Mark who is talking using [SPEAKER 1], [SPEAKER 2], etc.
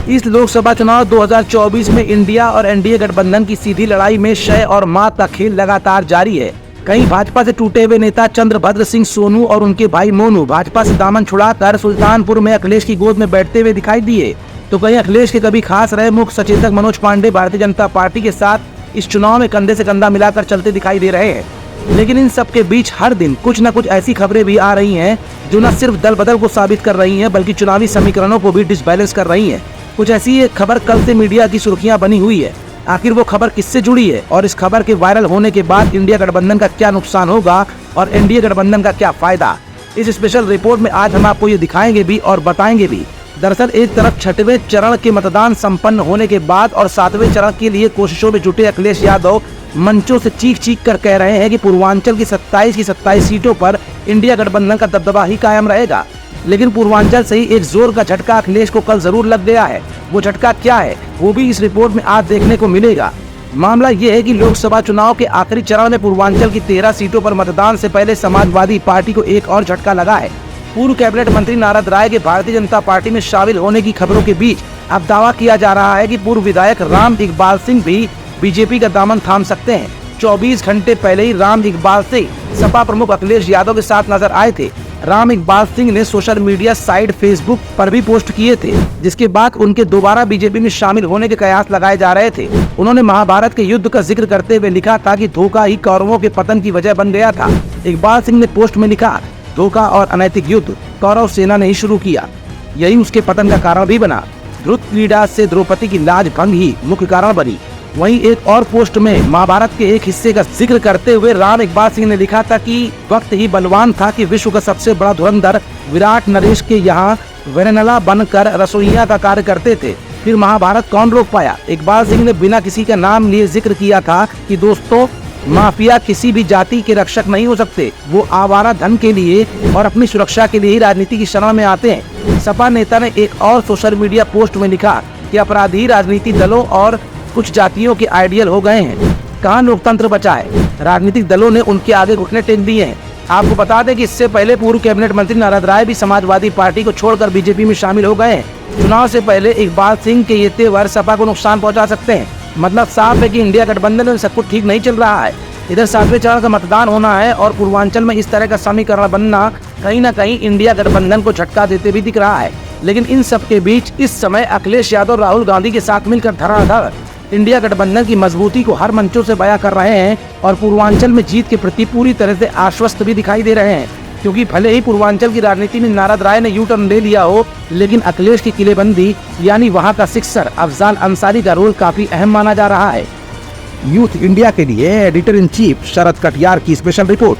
[SPEAKER 1] इस लोकसभा चुनाव 2024 में इंडिया और एनडीए गठबंधन की सीधी लड़ाई में शय और मात का खेल लगातार जारी है। कहीं भाजपा से टूटे हुए नेता चंद्रभद्र सिंह सोनू और उनके भाई मोनू भाजपा से दामन छुड़ाकर सुल्तानपुर में अखिलेश की गोद में बैठते हुए दिखाई दिए, तो कहीं अखिलेश के कभी खास रहे मुख्य सचेतक मनोज पांडे भारतीय जनता पार्टी के साथ इस चुनाव में कंधे से कंधा मिलाकर चलते दिखाई दे रहे हैं। लेकिन इन सब के बीच हर दिन कुछ न कुछ ऐसी खबरें भी आ रही हैं जो न सिर्फ दल बदल को साबित कर रही हैं बल्कि चुनावी समीकरणों को भी डिसबैलेंस कर रही हैं। कुछ ऐसी एक खबर कल से मीडिया की सुर्खियां बनी हुई है। आखिर वो खबर किससे जुड़ी है और इस खबर के वायरल होने के बाद इंडिया गठबंधन का क्या नुकसान होगा और एनडीए गठबंधन का क्या फायदा, इस स्पेशल रिपोर्ट में आज हम आपको ये दिखाएंगे भी और बताएंगे भी। दरअसल एक तरफ 6वें चरण के मतदान संपन्न होने के बाद और 7वें चरण के लिए कोशिशों में जुटे अखिलेश यादव मंचों से चीख चीख कर कह रहे हैं कि पूर्वांचल की 27 सीटों पर इंडिया गठबंधन का दबदबा ही कायम रहेगा। लेकिन पूर्वांचल से ही एक जोर का झटका अखिलेश को कल जरूर लग गया है। वो झटका क्या है वो भी इस रिपोर्ट में आज देखने को मिलेगा। मामला ये है कि लोकसभा चुनाव के आखिरी चरण में पूर्वांचल की 13 सीटों पर मतदान से पहले समाजवादी पार्टी को एक और झटका लगा है। पूर्व कैबिनेट मंत्री नारद राय के भारतीय जनता पार्टी में शामिल होने की खबरों के बीच अब दावा किया जा रहा है कि पूर्व विधायक राम इकबाल सिंह भी बीजेपी का दामन थाम सकते हैं। 24 घंटे पहले ही राम इकबाल सिंह सपा प्रमुख अखिलेश यादव के साथ नजर आए थे। राम इकबाल सिंह ने सोशल मीडिया साइट फेसबुक पर भी पोस्ट किए थे, जिसके बाद उनके दोबारा बीजेपी में शामिल होने के कयास लगाए जा रहे थे। उन्होंने महाभारत के युद्ध का जिक्र करते हुए लिखा था कि धोखा ही कौरवों के पतन की वजह बन गया था। इकबाल सिंह ने पोस्ट में लिखा, धोखा और अनैतिक युद्ध कौरव सेना ने ही शुरू किया, यही उसके पतन का कारण भी बना। द्रुत क्रीड़ा से द्रौपदी की लाज भंग ही मुख्य कारण बनी। वहीं एक और पोस्ट में महाभारत के एक हिस्से का जिक्र करते हुए राम इकबाल सिंह ने लिखा था कि वक्त ही बलवान था कि विश्व का सबसे बड़ा धुरंधर विराट नरेश के यहाँ वेनेला बनकर रसोइया का कार्य करते थे, फिर महाभारत कौन रोक पाया। इकबाल सिंह ने बिना किसी का नाम लिए जिक्र किया था कि दोस्तों, माफिया किसी भी जाति के रक्षक नहीं हो सकते, वो आवारा धन के लिए और अपनी सुरक्षा के लिए ही राजनीति की शरण में आते हैं। सपा नेता ने एक और सोशल मीडिया पोस्ट में लिखा कि अपराधी राजनीतिक दलों और कुछ जातियों के आइडियल हो गए हैं, कहाँ लोकतंत्र बचा है। राजनीतिक दलों ने उनके आगे घुटने टेक दिए हैं। आपको बता दें कि इससे पहले पूर्व कैबिनेट मंत्री नारद राय भी समाजवादी पार्टी को छोड़कर बीजेपी में शामिल हो गए हैं। चुनाव से पहले इकबाल सिंह के ये तेवर सपा को नुकसान पहुंचा सकते हैं। मतलब साफ है कि इंडिया गठबंधन में सब कुछ ठीक नहीं चल रहा है। इधर 7वें चरण का मतदान होना है और पूर्वांचल में इस तरह का समीकरण बनना कहीं न कहीं इंडिया गठबंधन को झटका देते भी दिख रहा है। लेकिन इन सब के बीच इस समय अखिलेश यादव राहुल गांधी के साथ मिलकर धड़ाधड़ इंडिया गठबंधन की मजबूती को हर मंचों से बयां कर रहे हैं और पूर्वांचल में जीत के प्रति पूरी तरह से आश्वस्त भी दिखाई दे रहे हैं। क्योंकि भले ही पूर्वांचल की राजनीति में नारद राय ने यू टर्न ले लिया हो, लेकिन अखिलेश की किलेबंदी यानी वहां का सिक्सर अफजाल अंसारी का रोल काफी अहम माना जा रहा है।
[SPEAKER 2] यूथ इंडिया के लिए एडिटर इन चीफ शरद कटियार की स्पेशल रिपोर्ट।